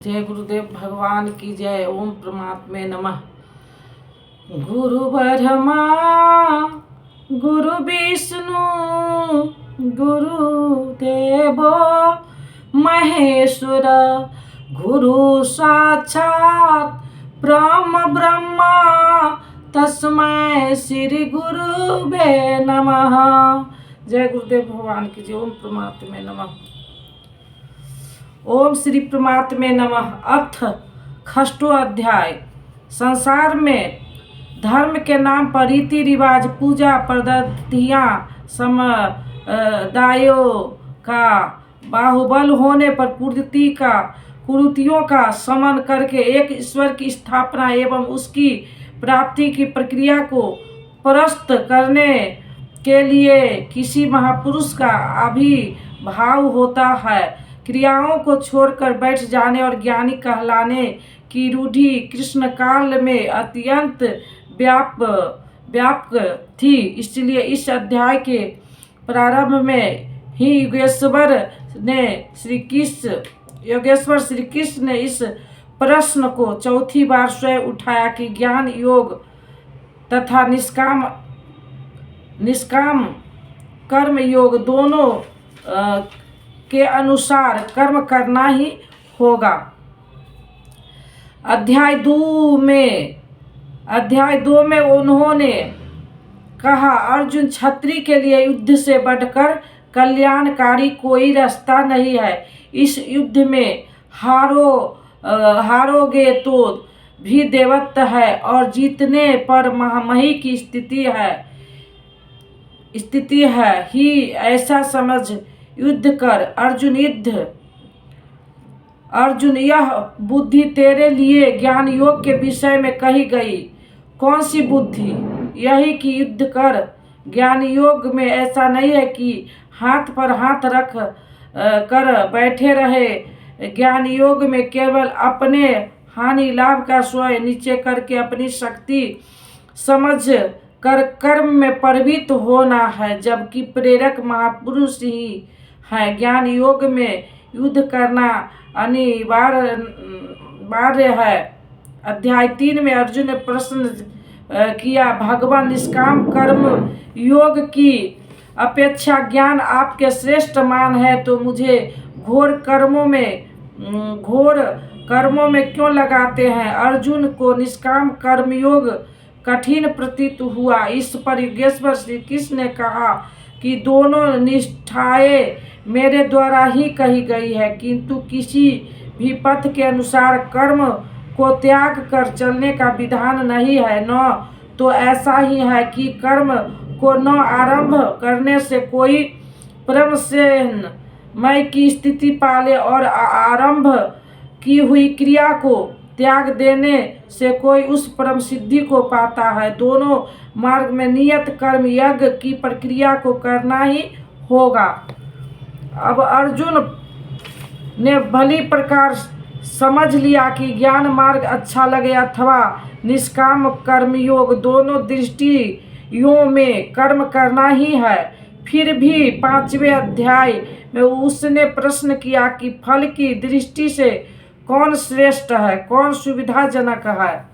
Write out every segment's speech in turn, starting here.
जय गुरुदेव भगवान की जय। ओम परमात्मे नमः। गुरु ब्रह्मा गुरु विष्णु गुरु देवो महेश्वर गुरु साक्षात ब्रह्म ब्रह्मा तस्मै श्री गुरुवे नमः। जय गुरुदेव भगवान की जय। ओम परमात्मे नमः। ओम श्री परमात्मे नमः। अथ षष्ठो अध्याय। संसार में धर्म के नाम पर रीति रिवाज, पूजा पद्धतियाँ, समुदायों का बाहुबल होने पर कुरीतियों का समन करके एक ईश्वर की स्थापना एवं उसकी प्राप्ति की प्रक्रिया को प्रस्तुत करने के लिए किसी महापुरुष का आविर्भाव होता है। क्रियाओं को छोड़कर बैठ जाने और ज्ञानी कहलाने की रूढ़ि कृष्ण काल में अत्यंत व्यापक थी। इसलिए इस अध्याय के प्रारंभ में ही योगेश्वर श्री कृष्ण ने इस प्रश्न को चौथी बार स्वयं उठाया कि ज्ञान योग तथा निष्काम कर्म योग दोनों के अनुसार कर्म करना ही होगा। अध्याय 2 में उन्होंने कहा, अर्जुन, क्षत्रिय के लिए युद्ध से बढ़कर कल्याणकारी कोई रास्ता नहीं है। इस युद्ध में हारोगे तो भी देवत्व है और जीतने पर महामही की स्थिति है ही ऐसा समझ युद्ध कर। अर्जुन, यह बुद्धि तेरे लिए ज्ञान योग के विषय में कही गई। कौन सी बुद्धि? यही कि युद्ध कर। ज्ञान योग में ऐसा नहीं है कि हाथ पर हाथ रख कर बैठे रहे। ज्ञान योग में केवल अपने हानि लाभ का स्वयं नीचे करके अपनी शक्ति समझ कर कर्म में प्रवृत्त होना है, जबकि प्रेरक महापुरुष ही है। ज्ञान योग में युद्ध करना अनिवार्य है। अध्याय 3 में अर्जुन ने प्रश्न किया, भगवान, निष्काम कर्म योग की अपेक्षा ज्ञान आपके श्रेष्ठ मान है, तो मुझे घोर कर्मों में क्यों लगाते हैं? अर्जुन को निष्काम कर्मयोग कठिन प्रतीत हुआ। इस पर योगेश्वर श्री कृष्ण ने कहा कि दोनों निष्ठाएं मेरे द्वारा ही कही गई है, किंतु किसी भी पथ के अनुसार कर्म को त्याग कर चलने का विधान नहीं है। न तो ऐसा ही है कि कर्म को न आरंभ करने से कोई परम मय की स्थिति पाले और आरंभ की हुई क्रिया को त्याग देने से कोई उस परम सिद्धि को पाता है। दोनों मार्ग में नियत कर्म यज्ञ की प्रक्रिया को करना ही होगा। अब अर्जुन ने भली प्रकार समझ लिया कि ज्ञान मार्ग अच्छा लगे अथवा निष्काम कर्मयोग, दोनों दृष्टियों में कर्म करना ही है। फिर भी 5वें अध्याय में उसने प्रश्न किया कि फल की दृष्टि से कौन श्रेष्ठ है, कौन सुविधाजनक है?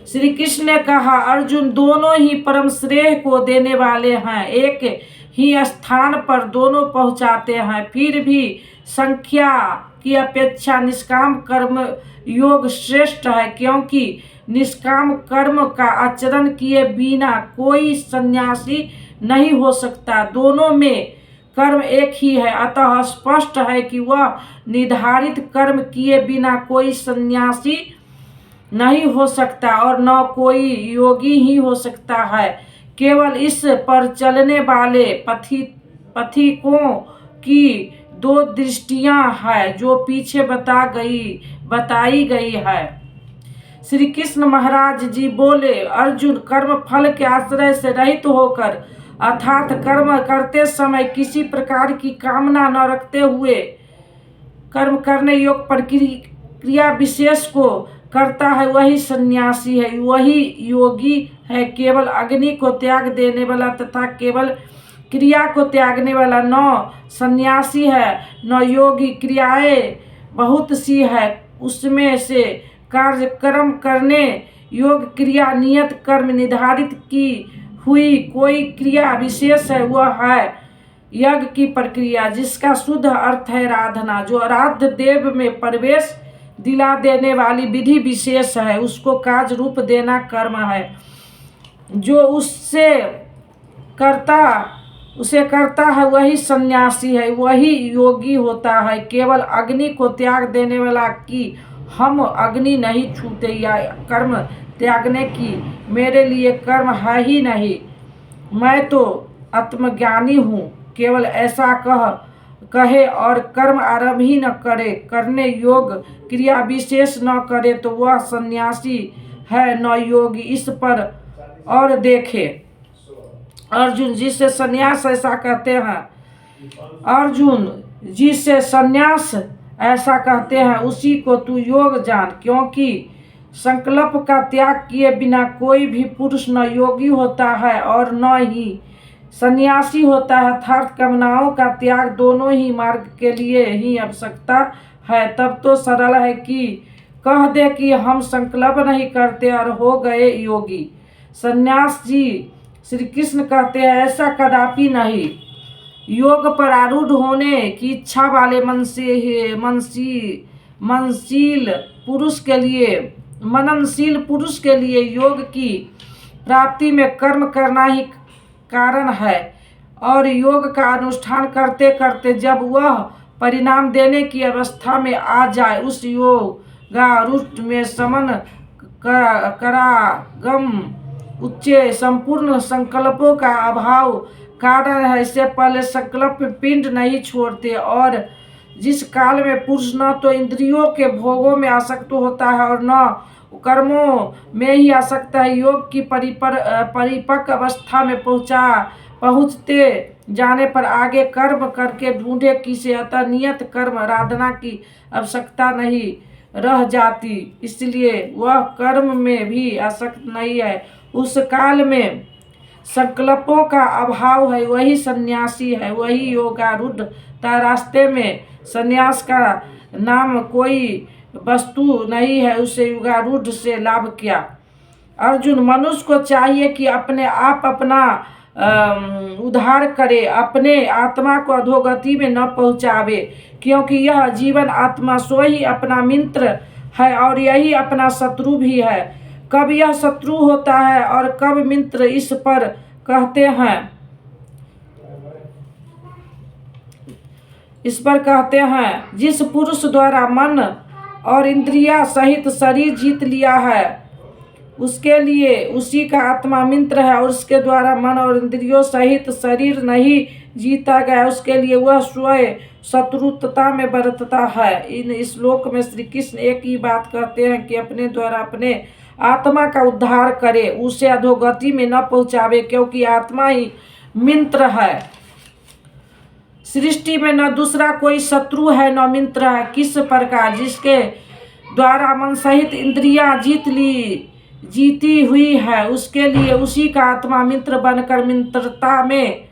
श्री कृष्ण ने कहा, अर्जुन, दोनों ही परम श्रेय को देने वाले हैं, एक ही स्थान पर दोनों पहुंचाते हैं। फिर भी संख्या की अपेक्षा निष्काम कर्म योग श्रेष्ठ है, क्योंकि निष्काम कर्म का आचरण किए बिना कोई सन्यासी नहीं हो सकता। दोनों में कर्म एक ही है, अतः स्पष्ट है कि वह निर्धारित कर्म किए बिना कोई सन्यासी नहीं हो सकता और न कोई योगी ही हो सकता है। केवल इस पर चलने वाले पथिकों की 2 दृष्टियां हैं, जो पीछे बताई गई है। श्री कृष्ण महाराज जी बोले, अर्जुन, कर्म फल के आश्रय से रहित होकर अर्थात कर्म करते समय किसी प्रकार की कामना न रखते हुए कर्म करने योग प्रक्रिया विशेष को करता है, वही सन्यासी है, वही योगी है। केवल अग्नि को त्याग देने वाला तथा केवल क्रिया को त्यागने वाला न सन्यासी है न योगी। क्रियाएं बहुत सी है, उसमें से कार्यक्रम करने योग क्रिया नियत कर्म निर्धारित की हुई कोई क्रिया विशेष है, वह है यज्ञ की प्रक्रिया, जिसका शुद्ध अर्थ है आराधना। जो आराध्य देव में प्रवेश दिला देने वाली विधि विशेष है, उसको कार्य रूप देना कर्म है। जो उसे करता है वही सन्यासी है, वही योगी होता है। केवल अग्नि को त्याग देने वाला कि हम अग्नि नहीं छूते या कर्म त्यागने की मेरे लिए कर्म है ही नहीं, मैं तो आत्मज्ञानी हूँ, केवल ऐसा कहे और कर्म आरंभ ही न करे, करने योग क्रिया विशेष न करे, तो वह सन्यासी है न योगी। इस पर और देखे अर्जुन, जिसे सन्यास ऐसा कहते हैं, अर्जुन जिसे सन्यास ऐसा कहते हैं उसी को तू योग जान, क्योंकि संकल्प का त्याग किए बिना कोई भी पुरुष न योगी होता है और न ही सन्यासी होता है। अर्थात कामनाओं का त्याग दोनों ही मार्ग के लिए ही आवश्यकता है। तब तो सरल है कि कह दे कि हम संकल्प नहीं करते और हो गए योगी। सन्यास जी श्री कृष्ण कहते हैं ऐसा कदापि नहीं। योग पर आरूढ़ होने की इच्छा वाले मननशील पुरुष के लिए योग की प्राप्ति में कर्म करना ही कारण है, और योग का अनुष्ठान करते करते जब वह परिणाम देने की अवस्था में आ जाए, उस योगारूढ़ में समन करागम उच्चे संपूर्ण संकल्पों का अभाव कारण है। इससे पहले संकल्प पिंड नहीं छोड़ते, और जिस काल में पुरुष न तो इंद्रियों के भोगों में आसक्त होता है और न कर्मों में ही आसक्त है, योग की परिपक्व अवस्था में पहुँचते जाने पर आगे कर्म करके ढूंढे किसे, अतः नियत कर्म आराधना की आवश्यकता नहीं रह जाती, इसलिए वह कर्म में भी आसक्त नहीं है। उस काल में संकल्पों का अभाव है, वही सन्यासी है, वही योगारूढ़। रास्ते में सन्यास का नाम कोई वस्तु नहीं है, उसे योगारूढ़ से लाभ क्या। अर्जुन, मनुष्य को चाहिए कि अपने आप अपना उद्धार करे, अपने आत्मा को अधोगति में न पहुँचावे, क्योंकि यह जीवन आत्मा सो ही अपना मित्र है और यही अपना शत्रु भी है। कब यह शत्रु होता है और कब मित्र, इस पर कहते हैं जिस पुरुष द्वारा मन और इंद्रिया सहित शरीर जीत लिया है, उसके लिए उसी का आत्मा मित्र है, और उसके द्वारा मन और इंद्रियों सहित शरीर नहीं जीता गया, उसके लिए वह स्वयं शत्रुता में बरतता है। इन श्लोक में श्री कृष्ण एक ही बात कहते हैं कि अपने द्वारा अपने आत्मा का उद्धार करे, उसे अधोगति में न पहुँचावे, क्योंकि आत्मा ही मित्र है। सृष्टि में न दूसरा कोई शत्रु है न मित्र है। किस प्रकार जिसके द्वारा मन सहित इंद्रियां जीती हुई है, उसके लिए उसी का आत्मा मित्र बनकर मित्रता में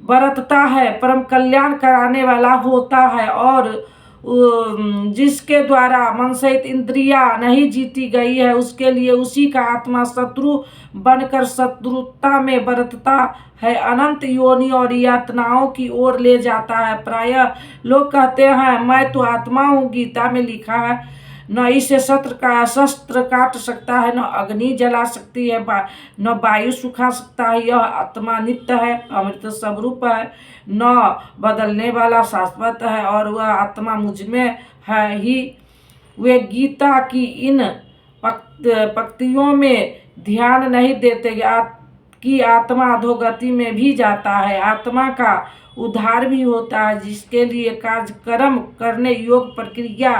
बरतता है, परम कल्याण कराने वाला होता है। और जिसके द्वारा मन सहित इंद्रियां नहीं जीती गई है, उसके लिए उसी का आत्मा शत्रु बनकर शत्रुता में बरतता है, अनंत योनि और यातनाओं की ओर ले जाता है। प्रायः लोग कहते हैं मैं तो आत्मा हूँ, गीता में लिखा है न इसे शस्त्र काट सकता है, न अग्नि जला सकती है, न वायु सुखा सकता है। यह आत्मा नित्य है, अमृत स्वरूप है, न बदलने वाला शाश्वत है, और वह आत्मा मुझ में है ही। वे गीता की इन पंक्तियों में ध्यान नहीं देते कि आत्मा अधोगति में भी जाता है, आत्मा का उद्धार भी होता है, जिसके लिए कार्यक्रम करने योग प्रक्रिया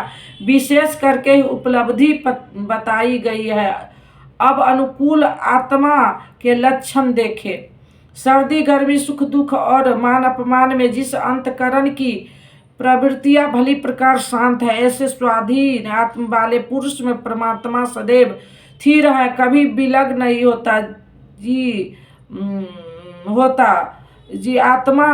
विशेष करके उपलब्धि बताई गई है। अब अनुकूल आत्मा के लक्षण देखें। सर्दी गर्मी सुख दुख और मान अपमान में जिस अंतकरण की प्रवृत्तियां भली प्रकार शांत है, ऐसे स्वाधीन आत्म वाले पुरुष में परमात्मा सदैव स्थिर है, कभी विलग नहीं होता जी। आत्मा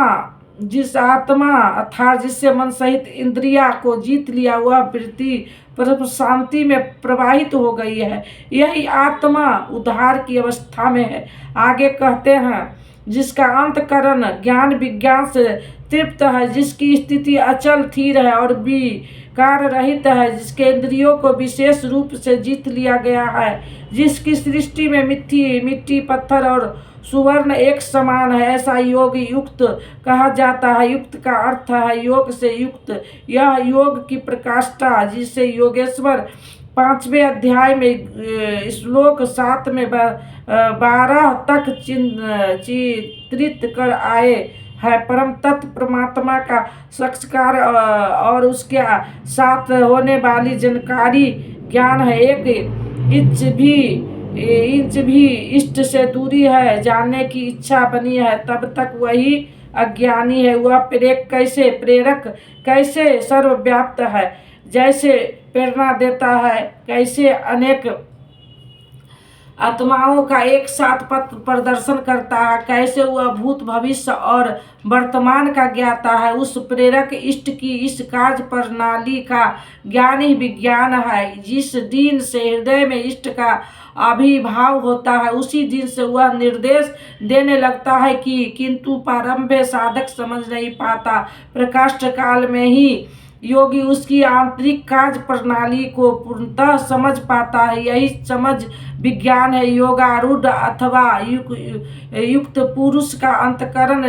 जिस आत्मा अर्थात जिससे मन सहित इंद्रिया को जीत लिया, वह वृत्ति परम शांति में प्रवाहित हो गई है। यही आत्मा उद्धार की अवस्था में है। आगे कहते हैं, जिसका अंतकरण ज्ञान विज्ञान से तृप्त है, जिसकी स्थिति अचल स्थिर है और विकार रहित है, जिसके इंद्रियों को विशेष रूप से जीत लिया गया है, जिसकी सृष्टि में मिट्टी पत्थर और सुवर्ण एक समान है, ऐसा योग युक्त कहा जाता है। युक्त का अर्थ है योग से युक्त। यह योग की प्रकाष्ठा, जिसे योगेश्वर 5वें अध्याय में श्लोक 7 में 12 तक चित्रित कर आए है, परम तत्व परमात्मा का साक्षात्कार और उसके साथ होने वाली जानकारी ज्ञान है। एक इंच भी इष्ट से दूरी है, जानने की इच्छा बनी है, तब तक वही अज्ञानी है। वह प्रेरक कैसे सर्वव्याप्त है, जैसे प्रेरणा देता है, कैसे अनेक आत्माओं का एक साथ पथ प्रदर्शन करता है, कैसे वह भूत भविष्य और वर्तमान का ज्ञाता है। उस प्रेरक इष्ट की इस कार्य प्रणाली का ज्ञान ही विज्ञान है। जिस दिन से हृदय में इष्ट का आविर्भाव होता है, उसी दिन से वह निर्देश देने लगता है किंतु प्रारंभ साधक समझ नहीं पाता। प्रकाष्ठ काल में ही योगी उसकी आंतरिक कार्य प्रणाली को पूर्णतः समझ पाता है। यही समझ विज्ञान है। योगारूढ़ अथवा युक्त पुरुष का अंतकरण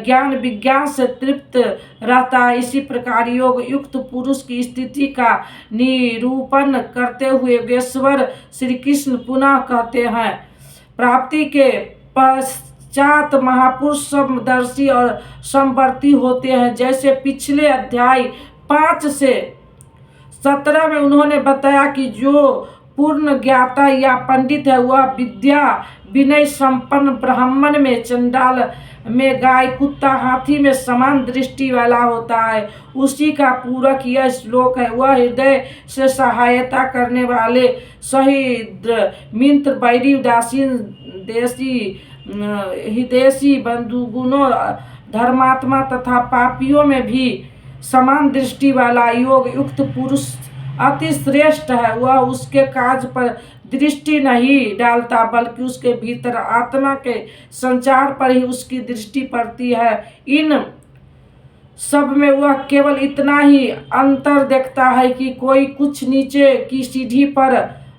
ज्ञान विज्ञान से तृप्त रहता है। इसी प्रकार योग युक्त पुरुष की स्थिति का निरूपण करते हुए योगेश्वर श्री कृष्ण पुनः कहते हैं, प्राप्ति के पश्चात महापुरुष समदर्शी और समवर्ती होते हैं। जैसे पिछले अध्याय 5 से 17 में उन्होंने बताया कि जो पूर्ण ज्ञाता या पंडित है, वह विद्या विनय संपन्न ब्राह्मण में, चंडाल में, गाय कुत्ता हाथी में समान दृष्टि वाला होता है। उसी का पूरक यह श्लोक है। वह हृदय से सहायता करने वाले सहिद्र मित्र वैरी उदासीन देशी हिदेशी बंधुगुणों धर्मात्मा तथा पापियों में भी समान दृष्टि वाला योग युक्त पुरुष अति श्रेष्ठ है। वह उसके कार्य पर दृष्टि नहीं डालता, बल्कि उसके भीतर आत्मा के संचार पर ही उसकी दृष्टि पड़ती है। इन सब में वह केवल इतना ही अंतर देखता है कि कोई कुछ नीचे की सीढ़ी पर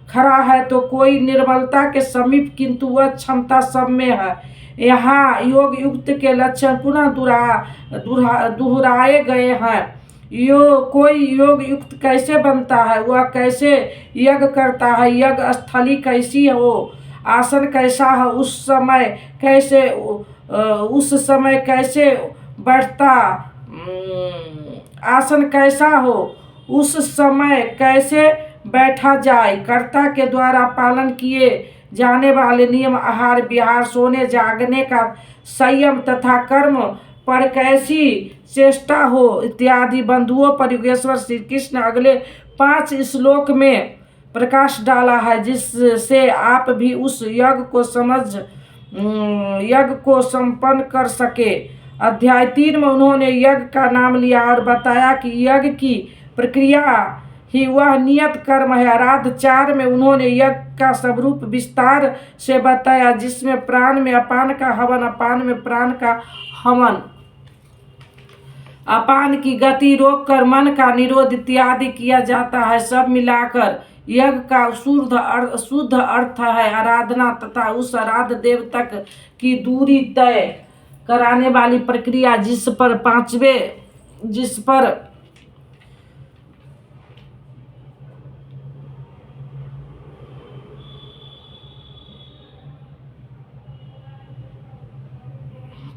खड़ा है तो कोई निर्मलता के समीप, किंतु वह क्षमता सब में है। यहाँ योग युक्त के लक्षण पुनः दोहराए गए हैं। कोई योग युक्त कैसे बनता है, वह कैसे यज्ञ करता है, यज्ञ स्थली कैसी हो, आसन कैसा है, उस समय कैसे बैठता, आसन कैसा हो, उस समय कैसे बैठा जाए, कर्ता के द्वारा पालन किए जाने वाले नियम, आहार विहार, सोने जागने का संयम तथा कर्म पर कैसी चेष्टा हो इत्यादि बंधुओं पर योगेश्वर श्री कृष्ण अगले 5 श्लोक में प्रकाश डाला है, जिससे आप भी उस यज्ञ को संपन्न कर सके। अध्याय 3 में उन्होंने यज्ञ का नाम लिया और बताया कि यज्ञ की प्रक्रिया ही वह नियत कर्म है। आराध 4 में उन्होंने यज्ञ का स्वरूप विस्तार से बताया, जिसमें प्राण में अपान का हवन, अपान में प्राण का हवन, अपान की गति रोककर मन का निरोध इत्यादि किया जाता है। सब मिलाकर यज्ञ का शुद्ध अर्थ है आराधना तथा उस आराध्य देव तक की दूरी तय कराने वाली प्रक्रिया, जिस पर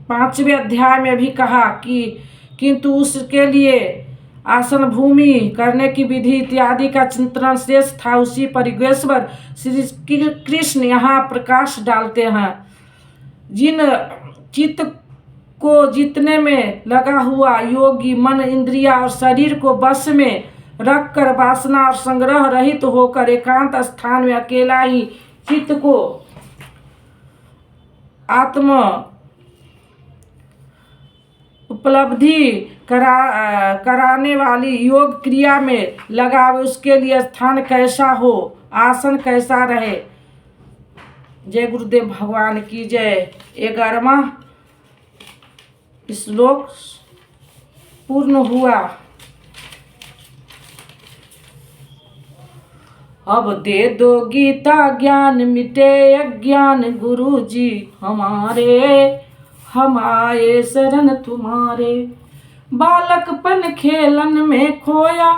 पांचवें अध्याय में भी कहा कि किंतु उसके लिए आसन भूमि करने की विधि इत्यादि का चिंतन शेष था। उसी पर योगेश्वर श्री कृष्ण यहाँ प्रकाश डालते हैं। जिन चित्त को जीतने में लगा हुआ योगी मन इंद्रिया और शरीर को बस में रखकर वासना और संग्रह रहित होकर एकांत स्थान में अकेला ही चित्त को उपलब्धि कराने वाली योग क्रिया में लगावे, उसके लिए स्थान कैसा हो, आसन कैसा रहे। जय गुरुदेव भगवान की जय। 11वां श्लोक पूर्ण हुआ। अब दे दो गीता ज्ञान, मिटे अज्ञान गुरु जी हमारे, हम आए शरण तुम्हारे। बालकपन खेलन में खोया,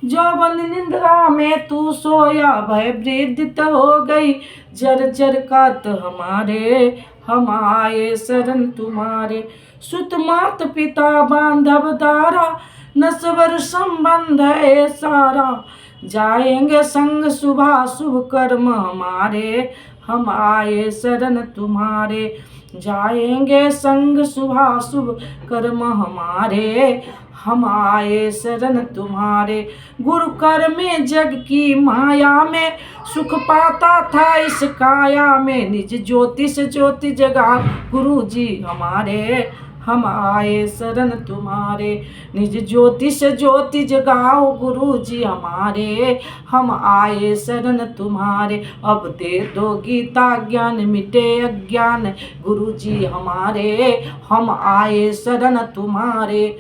जौवन निंद्रा में तू सोया। भय वृद्धित हो गई जर जर कात हमारे, हम आए शरण तुम्हारे। सुत मात पिता बांधव दारा, नस्वर संबंध है सारा। जाएंगे संग सुबह शुभ कर्म हमारे, हम आए शरण तुम्हारे। जाएंगे संग सुबह शुभ कर्म हमारे, हम आए शरण तुम्हारे। गुरु कर में जग की माया में, सुख पाता था इस काया में। निज ज्योति से ज्योति जगा गुरु जी हमारे, हम आए शरण तुम्हारे। निज ज्योति से ज्योति जगाओ गुरु जी हमारे, हम आए शरण तुम्हारे। अब दे दो गीता ज्ञान, मिटे अज्ञान गुरु जी हमारे, हम आए शरण तुम्हारे।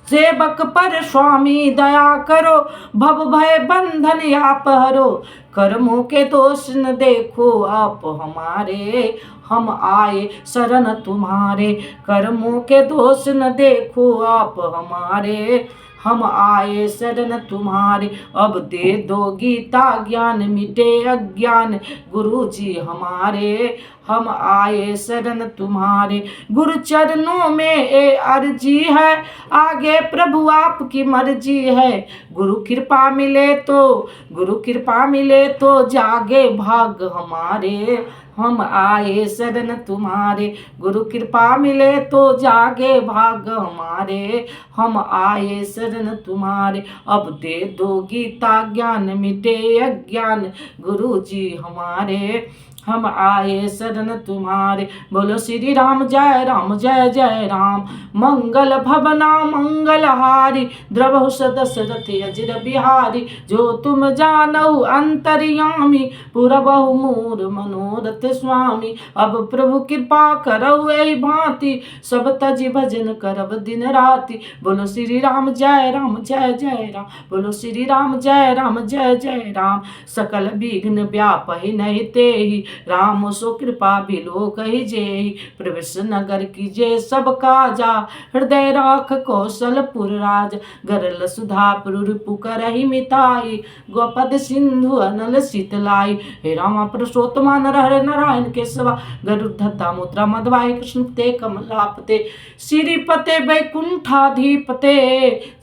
सेवक पर स्वामी दया करो, भव भय बंधन आप हरो। कर्मों के दोष न देखो आप हमारे, हम आए शरण तुम्हारे। कर्मों के दोष न देखो आप हमारे, हम आए शरण तुम्हारे। अब दे दो गीता ज्ञान, मिटे अज्ञान गुरु जी हमारे, हम आए शरण तुम्हारे। गुरु चरणों में ए अर्जी है, आगे प्रभु आपकी मर्जी है। गुरु कृपा मिले तो, गुरु कृपा मिले तो जागे भाग हमारे, हम आए शरण तुम्हारे। गुरु कृपा मिले तो जागे भाग हमारे, हम आए शरण तुम्हारे। अब दे दो गीता ज्ञान, मिटे अज्ञान गुरु जी हमारे, हम आए शरण तुम्हारे। बोलो श्री राम जय राम जय जय राम। मंगल भवना मंगलहारी, द्रवहु सदशरथ अजिर बिहारी। जो तुम जानहु अंतर्यामी, पुरबहु मोर मनोरथ स्वामी। अब प्रभु कृपा करहु एहि भांति, सब तजि भजन करब दिन राति। बोलो श्री राम जय राम जय जय राम। बोलो श्री राम जय राम जय जय राम। सकल विघ्न व्यापहि नहीं तेहि, राम सो कृपा बिलो कहि जेहि। प्रवेश नगर कीजे सब काजा, हृदय राख कौशलपुर राज। गरल सुधा पुरु करहि मिताई, गोपद सिंधु अनल शीतलाई। हे रामा पुरुषोत्तमा नरहर नारायण केशवा, गरुड़ध्वजा मुद्रा मध्वाय कृष्ण ते कमलापते। श्रीपते वैकुंठाधिपते,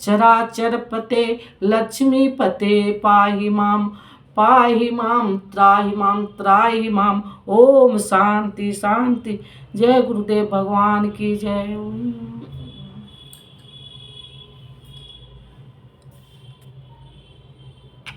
चराचर पते लक्ष्मी पते। पाहि माम पाहि माम त्राहि माम। ओम शांति शांति। जय गुरुदेव भगवान की जय।